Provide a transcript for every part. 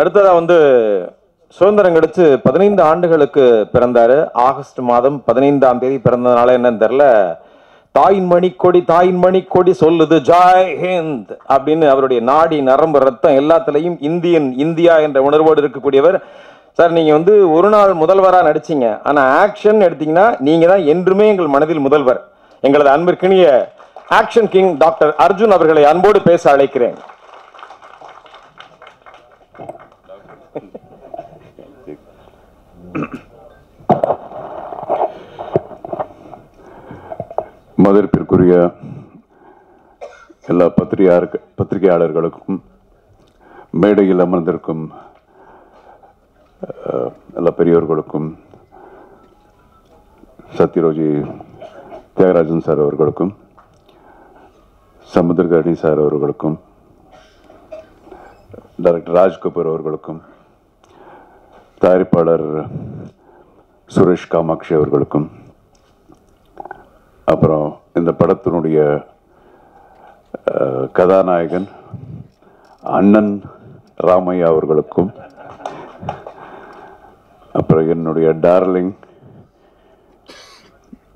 அடுத்ததா வந்து சுதந்திரம் கிடைச்சு 15 ஆண்டுகளுக்கு பிறந்தாரு. ஆகஸ்ட் மாதம் 15ஆம் தேதி பிறந்ததுனால என்னன்னு தெரியல, தாயின் மணி கொடி சொல்லுது ஜாய் ஹிந்த் அப்படின்னு அவருடைய நாடி நரம்பு ரத்தம் எல்லாத்துலயும் இந்தியா என்ற உணர்வோடு இருக்கக்கூடியவர். சார், நீங்க வந்து ஒரு நாள் முதல்வரா நடிச்சீங்க. ஆனா ஆக்ஷன் எடுத்தீங்கன்னா நீங்க தான் என்றுமே எங்கள் மனதில் முதல்வர். எங்களது அன்பிற்கினிய ஆக்ஷன் கிங் டாக்டர் அர்ஜுன் அவர்களை அன்போடு பேச அழைக்கிறேன். மதிப்பிற்குரிய எல்லா பத்திரிகையாளர்களுக்கும், மேடையில் அமர்ந்திருக்கும் எல்லா பெரியோர்களுக்கும், சத்யரோஜி தியாகராஜன் சார் அவர்களுக்கும், சமுத்திரகர்ணி சார் அவர்களுக்கும், டைரக்டர் ராஜ்கபூர் அவர்களுக்கும், தயாரிப்பாளர் சுரேஷ் காமாட்சி அவர்களுக்கும், அப்புறம் இந்த படத்தினுடைய கதாநாயகன் அண்ணன் ராமையா அவர்களுக்கும், அப்புறம் என்னுடைய டார்லிங்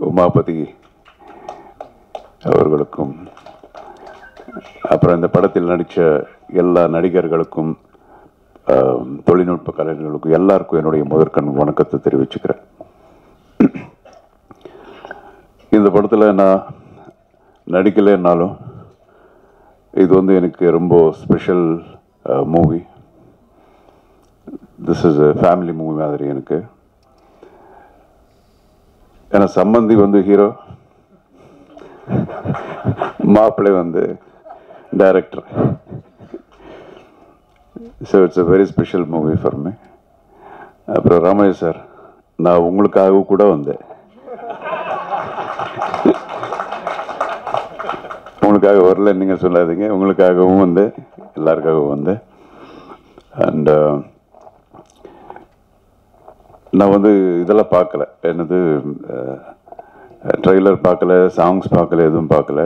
உமாபதி அவர்களுக்கும், அப்புறம் இந்த படத்தில் நடித்த எல்லா நடிகர்களுக்கும், தொழில்நுட்ப கலைஞர்களுக்கும் எல்லாருக்கும் என்னுடைய முதற்கண் வணக்கத்தை தெரிவிச்சுக்கிறேன். இந்த படத்தில் நான் நடிக்கலைன்னாலும் இது வந்து எனக்கு ரொம்ப special movie. This is a family movie மாதிரி எனக்கு. ஏன்னா சம்பந்தி வந்து ஹீரோ, மாப்பிள்ளை வந்து director. So it's a very special movie for me. அப்புறம் ராமையா சார், நான் உங்களுக்காக கூட வந்தேன். உங்களுக்காக வரல நீங்கள் சொல்லாதீங்க, உங்களுக்காகவும் வந்து எல்லாருக்காகவும் வந்து. அண்ட் நான் வந்து இதெல்லாம் பார்க்கல, என்னது ட்ரெய்லர் பார்க்கல, சாங்ஸ் பார்க்கல, எதுவும் பார்க்கல.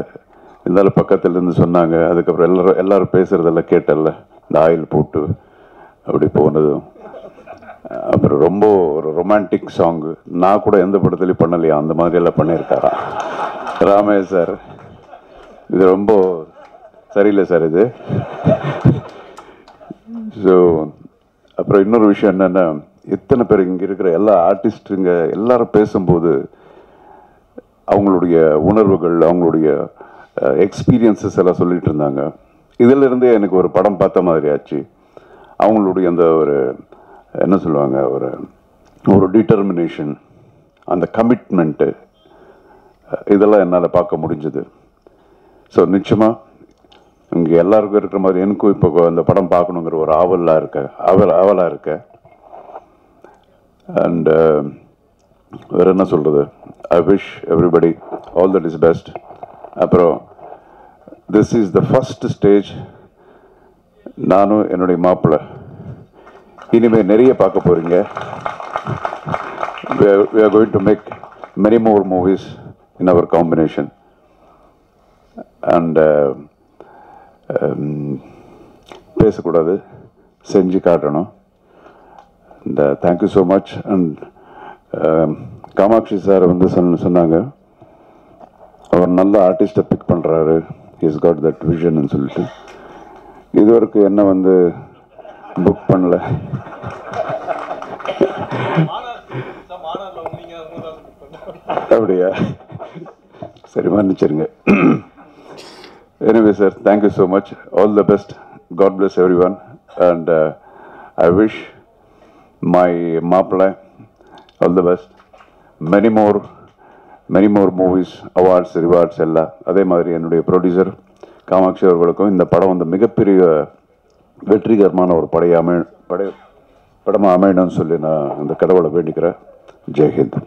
இருந்தாலும் பக்கத்துலேருந்து சொன்னாங்க. அதுக்கப்புறம் எல்லாரும் பேசுகிறதெல்லாம் கேட்டல, இந்த ஆயில் போட்டு அப்படி போனதும். அப்புறம் ரொம்ப ஒரு ரொமான்டிக் சாங்கு நான் கூட எந்த படத்துலையும் பண்ணலையா, அந்த மாதிரியெல்லாம் பண்ணியிருக்காரா ராமையா சார். இது ரொம்ப சரியில்லை சார் இது. ஸோ அப்புறம் இன்னொரு விஷயம் என்னென்னா, எத்தனை பேர் இங்கே இருக்கிற எல்லா ஆர்டிஸ்ட்டுங்க எல்லாரும் பேசும்போது அவங்களுடைய உணர்வுகள், அவங்களுடைய எக்ஸ்பீரியன்ஸஸ் எல்லாம் சொல்லிட்டு இருந்தாங்க. இதிலிருந்தே எனக்கு ஒரு படம் பார்த்த மாதிரி ஆச்சு. அவங்களுடைய அந்த ஒரு என்ன சொல்லுவாங்க, ஒரு டிட்டர்மினேஷன், அந்த கமிட்மெண்ட்டு, இதெல்லாம் என்னால் பார்க்க முடிஞ்சது. ஸோ நிச்சயமாக இங்கே எல்லாருக்கும் இருக்கிற மாதிரி எனக்கும் இப்போ அந்த படம் பார்க்கணுங்கிற ஒரு ஆவலாக இருக்க. அண்ட் வேறு என்ன சொல்கிறது, I wish everybody all that is best. அப்புறம் this is the first stage. நானும் என்னுடைய மாப்பிள்ளை இனிமேல் நிறைய பார்க்க போகிறீங்க. we are going to make many more movies in our combination. And பேசக்கூடாது, செஞ்சு காட்டணும். And thank you so much. And Kamakshi sir வந்து சொன்னாங்க, அவர் நல்ல ஆர்டிஸ்ட்டை பிக் பண்ணுறாரு, இஸ் காட் தட் விஷன் சொல்லிட்டு. இதுவரைக்கும் என்ன வந்து புக் பண்ணல. அப்படியா, சரி மன்னிச்சிருங்க. Anyway, sir, thank you so much. All the best. God bless everyone. And I wish my Maapala all the best. Many more movies, awards, rewards எல்லாம். அதே மாதிரி என்னுடைய ப்ரொடியூசர் காமாட்சி அவர்களுக்கும் இந்த படம் வந்து மிகப்பெரிய வெற்றிகரமான ஒரு படமாக அமையணும்னு சொல்லி நான் இந்த கடவுளை வேண்டிக்கிறேன். ஜெய்ஹிந்த்.